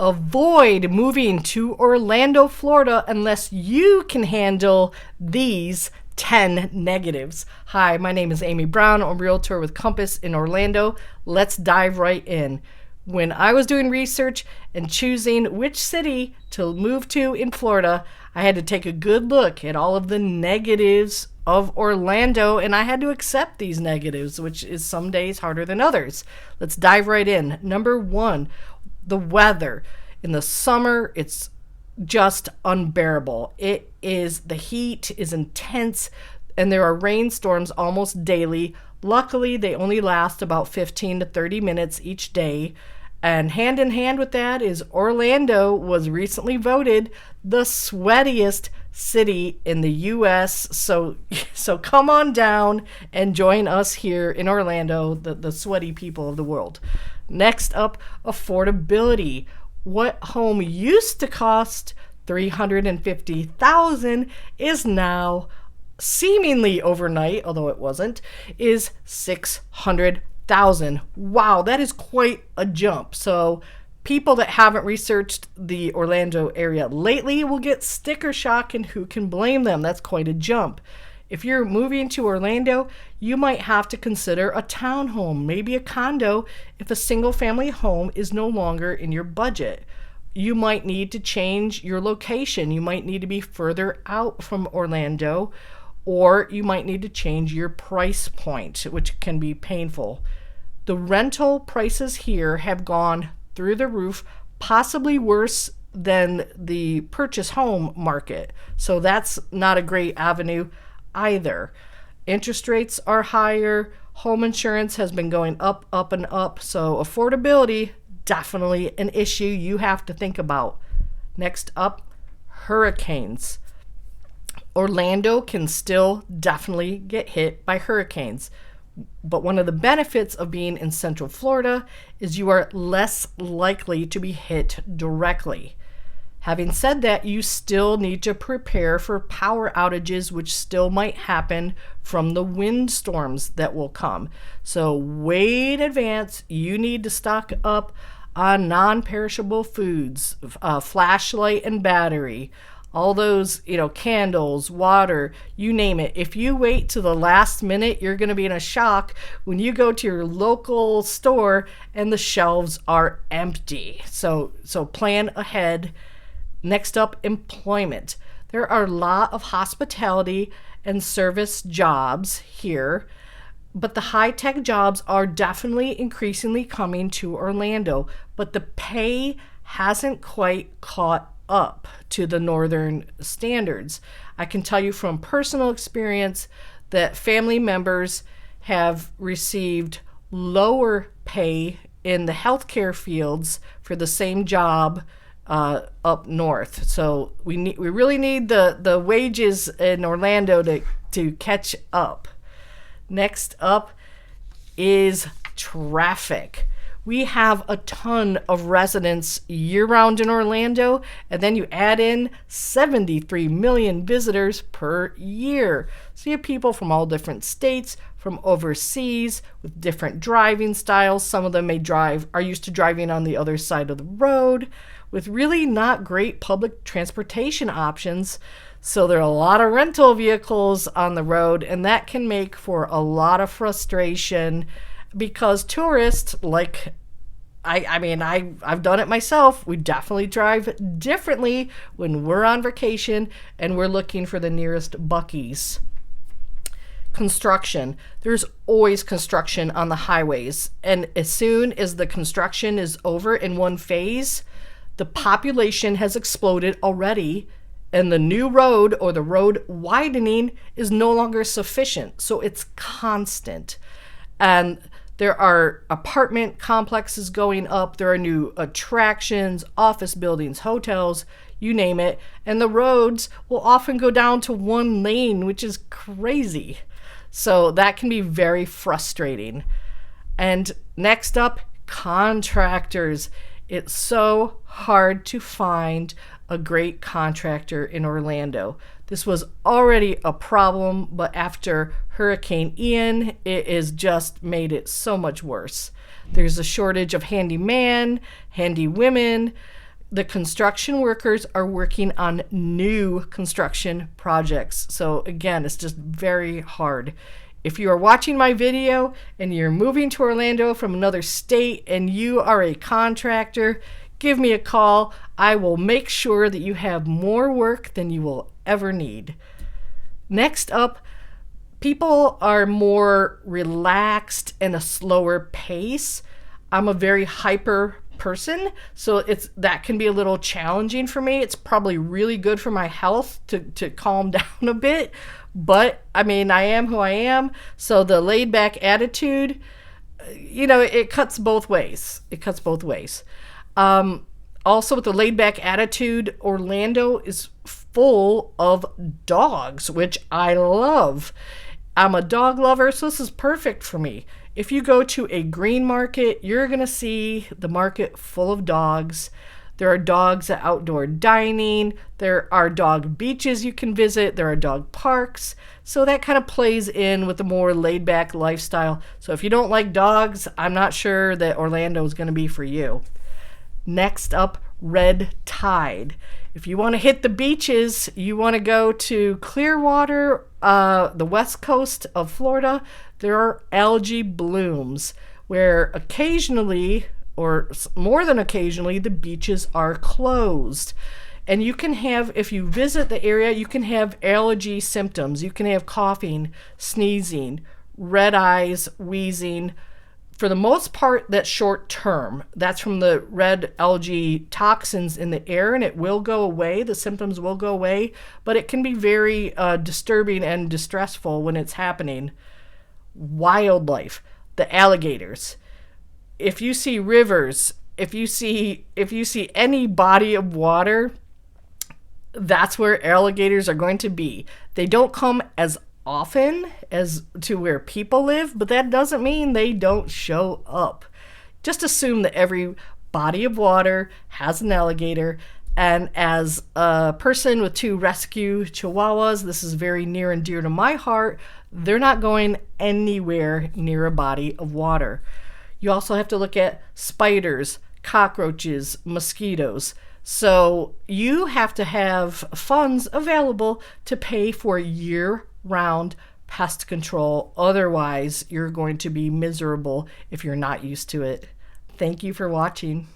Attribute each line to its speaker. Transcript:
Speaker 1: Avoid moving to Orlando, Florida unless you can handle these 10 negatives. Hi, my name is Amy Brown, a realtor with Compass in Orlando. Let's dive right in. When I was doing research and choosing which city to move to in Florida, I had to take a good look at all of the negatives of Orlando, and I had to accept these negatives, which is some days harder than others. Let's dive right in. Number one, the weather. In the summer, it's just unbearable. The heat is intense, and there are rainstorms almost daily. Luckily, they only last about 15 to 30 minutes each day. And hand in hand with that is Orlando was recently voted the sweatiest city in the U.S. So come on down and join us here in Orlando, the sweaty people of the world. Next up, affordability. What home used to cost $350,000 is now seemingly overnight, although it wasn't, is $600,000. Wow, that is quite a jump. So people that haven't researched the Orlando area lately will get sticker shock, and who can blame them? That's quite a jump. If you're moving to Orlando, you might have to consider a townhome, maybe a condo, if a single-family home is no longer in your budget. You might need to change your location. You might need to be further out from Orlando, or you might need to change your price point, which can be painful. The rental prices here have gone through the roof, possibly worse than the purchase home market. So that's not a great avenue either. Interest rates are higher. Home insurance has been going up, and up. So affordability, definitely an issue you have to think about. Next up, hurricanes. Orlando can still definitely get hit by hurricanes. But one of the benefits of being in Central Florida is you are less likely to be hit directly. Having said that, you still need to prepare for power outages, which still might happen from the windstorms that will come. So way in advance, you need to stock up on non-perishable foods, flashlight and battery, all those, candles, water, you name it. If you wait to the last minute, you're going to be in a shock when you go to your local store and the shelves are empty. So plan ahead. Next up, employment. There are a lot of hospitality and service jobs here, but the high-tech jobs are definitely increasingly coming to Orlando, but the pay hasn't quite caught up to the northern standards. I can tell you from personal experience that family members have received lower pay in the healthcare fields for the same job up north. So we really need the wages in Orlando to catch up. Next up is traffic. We have a ton of residents year-round in Orlando, and then you add in 73 million visitors per year. So you have people from all different states, from overseas, with different driving styles. Some of them are used to driving on the other side of the road, with really not great public transportation options. So there are a lot of rental vehicles on the road, and that can make for a lot of frustration because tourists, I've done it myself. We definitely drive differently when we're on vacation and we're looking for the nearest Buc-ee's. Construction. There's always construction on the highways, and as soon as the construction is over in one phase, the population has exploded already, and the new road or the road widening is no longer sufficient. So it's constant. And there are apartment complexes going up. There are new attractions, office buildings, hotels, you name it. And the roads will often go down to one lane, which is crazy. So that can be very frustrating. And next up, contractors. It's so hard to find a great contractor in Orlando. This was already a problem, but after Hurricane Ian, it has just made it so much worse. There's a shortage of handyman, handy women, the construction workers are working on new construction projects. So again, it's just very hard. If you are watching my video and you're moving to Orlando from another state and you are a contractor, give me a call. I will make sure that you have more work than you will ever need. Next up, people are more relaxed and a slower pace. I'm a very hyper person, so that can be a little challenging for me. It's probably really good for my health to calm down a bit, but I mean, I am who I am, so the laid back attitude, it cuts both ways. Also, with the laid back attitude, Orlando is full of dogs, which I love. I'm a dog lover, so this is perfect for me. If you go to a green market, you're going to see the market full of dogs. There are dogs at outdoor dining. There are dog beaches you can visit. There are dog parks. So that kind of plays in with the more laid-back lifestyle. So if you don't like dogs, I'm not sure that Orlando is going to be for you. Next up, red tide. If you want to hit the beaches, you want to go to Clearwater, the west coast of Florida, there are algae blooms where occasionally, or more than occasionally, the beaches are closed. And you can have, if you visit the area, you can have allergy symptoms. You can have coughing, sneezing, red eyes, wheezing. For the most part, that's short term. That's from the red algae toxins in the air, and it will go away. The symptoms will go away, but it can be very disturbing and distressful when it's happening. Wildlife, the alligators. If you see rivers, if you see any body of water, that's where alligators are going to be. They don't come as often as to where people live, but that doesn't mean they don't show up. Just assume that every body of water has an alligator, and as a person with 2 rescue chihuahuas, this is very near and dear to my heart. They're not going anywhere near a body of water. You also have to look at spiders, cockroaches, mosquitoes. So you have to have funds available to pay for year-round pest control. Otherwise, you're going to be miserable if you're not used to it. Thank you for watching.